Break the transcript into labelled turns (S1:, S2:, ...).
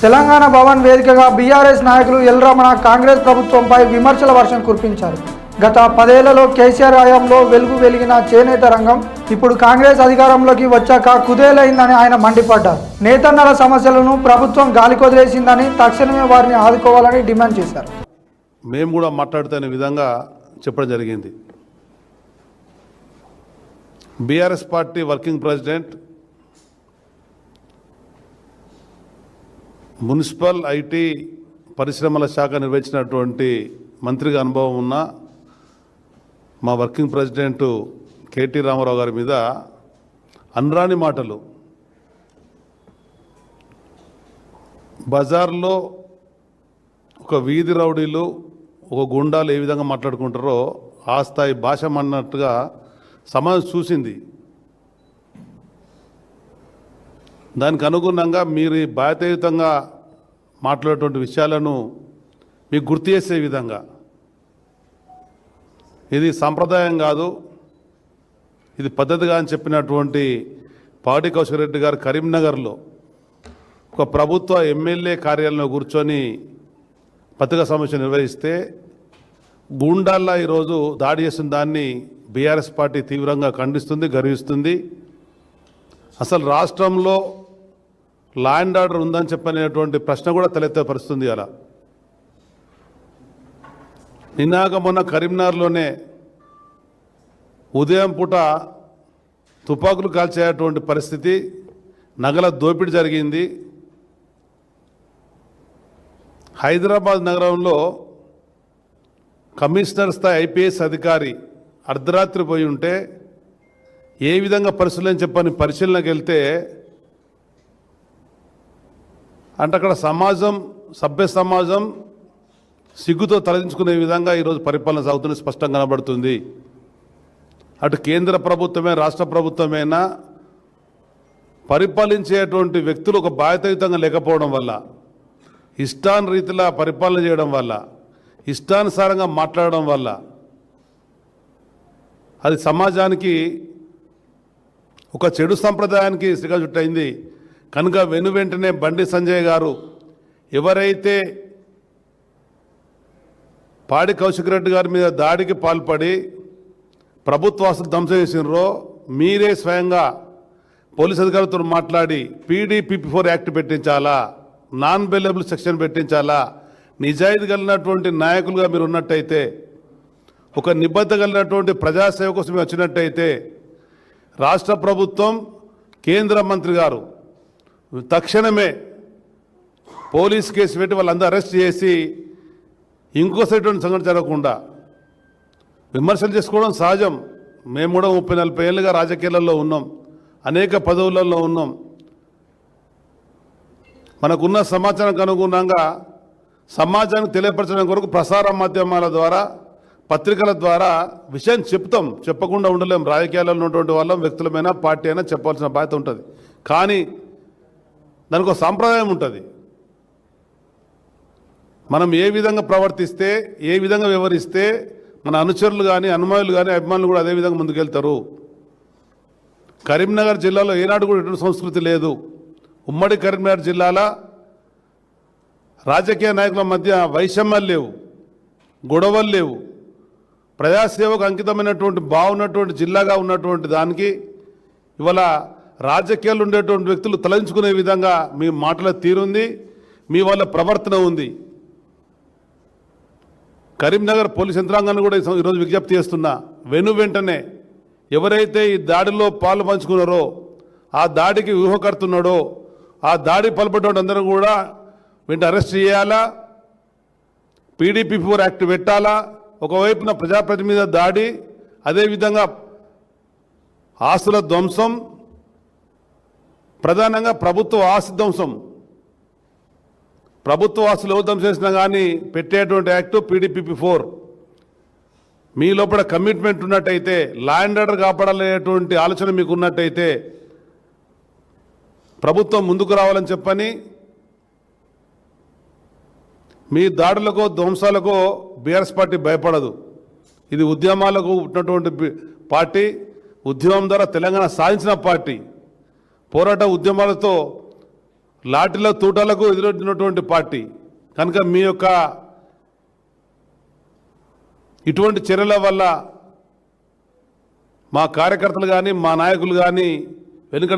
S1: తెలంగాణ భవన్ వేదికగా బీఆర్ఎస్ నాయకులు ఎల్ రమణ కాంగ్రెస్ ప్రభుత్వంపై విమర్శల వర్షం కురిపించారు. గత 10 ఏళ్లలో కేసీఆర్ హయాంలో వెలిగిన చేనేత రంగం ఇప్పుడు కాంగ్రెస్ అధికారంలోకి వచ్చాక కుదేలైందని ఆయన మండిపడ్డారు. నేతన్నల సమస్యలను ప్రభుత్వం గాలికొదిలేసిందని తక్షణమే వారిని ఆదుకోవాలని డిమాండ్ చేశారు.
S2: మేము కూడా మాట్లాడుతున్న విధంగా చెప్పడం జరిగింది. BRS party working president, municipal IT పరిశ్రమల శాఖ నిర్వహించినటువంటి మంత్రిగా అనుభవం ఉన్న మా వర్కింగ్ ప్రెసిడెంట్ కేటీ రామారావు గారి మీద అనరాని మాటలు, బజార్లో ఒక వీధి రౌడీలు ఒక గుండాలు ఏ విధంగా మాట్లాడుకుంటారో ఆ స్థాయి భాష అన్నట్టుగా సమాజం చూసింది. దానికి అనుగుణంగా మీరు బాధ్యతాయుతంగా మాట్లాడేటువంటి విషయాలను మీకు గుర్తు చేసే విధంగా, ఇది సంప్రదాయం కాదు, ఇది పద్ధతిగా అని చెప్పినటువంటి పాడి కౌశిక్ రెడ్డి గారు కరీంనగర్లో ఒక ప్రభుత్వ ఎమ్మెల్యే కార్యాలయంలో కూర్చొని పత్రికా సమీక్ష నిర్వహిస్తే గూండాల్లా ఈరోజు దాడి చేసిన దాన్ని బీఆర్ఎస్ పార్టీ తీవ్రంగా ఖండిస్తుంది, గర్విస్తుంది. అసలు రాష్ట్రంలో లా అండ్ ఆర్డర్ ఉందని చెప్పనేటువంటి ప్రశ్న కూడా తలెత్తే పరిస్థితుంది. అలా నిన్నాక మొన్న కరీంనగర్లోనే ఉదయం పూట తుపాకులు కాల్చేటువంటి పరిస్థితి, నగల దోపిడీ జరిగింది. హైదరాబాద్ నగరంలో కమిషనర్ స్థాయి ఐపీఎస్ అధికారి అర్ధరాత్రి పోయి ఉంటే ఏ విధంగా పరిశీలన చెప్పని పరిశీలనకి వెళ్తే అంటే అక్కడ సమాజం, సభ్య సమాజం సిగ్గుతో తలదించుకునే విధంగా ఈరోజు పరిపాలన సాగుతున్న స్పష్టంగా కనబడుతుంది. అటు కేంద్ర ప్రభుత్వమే రాష్ట్ర ప్రభుత్వమైనా పరిపాలించేటువంటి వ్యక్తులు ఒక బాధ్యతాయుతంగా లేకపోవడం వల్ల, ఇష్టాన్ రీతిలా పరిపాలన చేయడం వల్ల, ఇష్టానుసారంగా మాట్లాడడం వల్ల అది సమాజానికి ఒక చెడు సంప్రదాయానికి శ్రీకారం చుట్టయింది. కనుక వెంటనే బండి సంజయ్ గారు ఎవరైతే పాడి కౌశిక్ రెడ్డి గారి మీద దాడికి పాల్పడి ప్రభుత్వ ఆస్తులు ధ్వంసం చేసినారో మీరే స్వయంగా పోలీస్ అధికారులతో మాట్లాడి PDPP4 యాక్ట్ పెట్టించాలా, నాన్ బెయిలబుల్ సెక్షన్ పెట్టించాలా. నిజాయితీ కలిగినటువంటి నాయకులుగా మీరు ఉన్నట్టయితే, ఒక నిబద్ధత కలిగినటువంటి ప్రజాసేవ కోసం వచ్చినట్టయితే రాష్ట్ర ప్రభుత్వం, కేంద్ర మంత్రి గారు తక్షణమే పోలీస్ కేసు పెట్టి వాళ్ళందరూ అరెస్ట్ చేసి ఇంకోసేటువంటి సంఘటన జరగకుండా విమర్శలు చేసుకోవడం సహజం. మేము కూడా 30-40 ఏళ్ళుగా రాజకీయాలలో ఉన్నాం, అనేక పదవులలో ఉన్నాం. మనకున్న సమాచారానికి అనుగుణంగా సమాజానికి తెలియపరచడం కొరకు ప్రసార మాధ్యమాల ద్వారా, పత్రికల ద్వారా విషయం చెప్తాం, చెప్పకుండా ఉండలేం. రాజకీయాలలో ఉన్నటువంటి వాళ్ళం, వ్యక్తులమైనా పార్టీ అయినా చెప్పాల్సిన బాధ్యత ఉంటుంది. కానీ దానికి ఒక సాంప్రదాయం ఉంటుంది. మనం ఏ విధంగా ప్రవర్తిస్తే, ఏ విధంగా వివరిస్తే మన అనుచరులు కానీ, అనుమానులు కానీ, అభిమానులు కూడా అదేవిధంగా ముందుకెళ్తారు. కరీంనగర్ జిల్లాలో ఏనాడు కూడా ఎటువంటి సంస్కృతి లేదు. ఉమ్మడి కరీంనగర్ జిల్లాలో రాజకీయ నాయకుల మధ్య వైషమ్యాలు లేవు, గొడవలు లేవు. ప్రజాసేవకు అంకితమైనటువంటి బాగున్నటువంటి జిల్లాగా ఉన్నటువంటి దానికి ఇవాళ రాజకీయాలు ఉండేటువంటి వ్యక్తులు తలంచుకునే విధంగా మీ మాటల తీరుంది, మీ వాళ్ళ ప్రవర్తన ఉంది. కరీంనగర్ పోలీస్ యంత్రాంగాన్ని కూడా ఈరోజు విజ్ఞప్తి చేస్తున్నా, వెంటనే ఎవరైతే ఈ దాడిలో పాలు పంచుకున్నారో, ఆ దాడికి వ్యూహకర్తున్నాడో, ఆ దాడి పాల్పడ్డ అందరూ కూడా అరెస్ట్ చేయాలా, PDPP4 యాక్ట్ పెట్టాలా. ఒకవైపున ప్రజాప్రతినిధి మీద దాడి, అదేవిధంగా ఆస్తుల ధ్వంసం, ప్రధానంగా ప్రభుత్వ ఆస్తి ధ్వంసం. ప్రభుత్వ ఆస్తులు ఎవరు ధ్వంసం చేసినా కానీ పెట్టేటువంటి యాక్టు PDPP4. మీ లోపల కమిట్మెంట్ ఉన్నట్టయితే, లా అండ్ ఆర్డర్ కాపాడాలనేటువంటి ఆలోచన మీకు ఉన్నట్టయితే ప్రభుత్వం ముందుకు రావాలని చెప్పని, మీ దాడులకు ధ్వంసాలకు బీఆర్ఎస్ పార్టీ భయపడదు. ఇది ఉద్యమాలకు ఉన్నటువంటి పార్టీ, ఉద్యమం ద్వారా తెలంగాణ సాధించిన పార్టీ. పోరాట ఉద్యమాలతో లాఠీల తూటాలకు ఎదురొచ్చినటువంటి పార్టీ కనుక మీ యొక్క ఇటువంటి చర్యల వల్ల మా కార్యకర్తలు కానీ మా నాయకులు కానీ వెనుక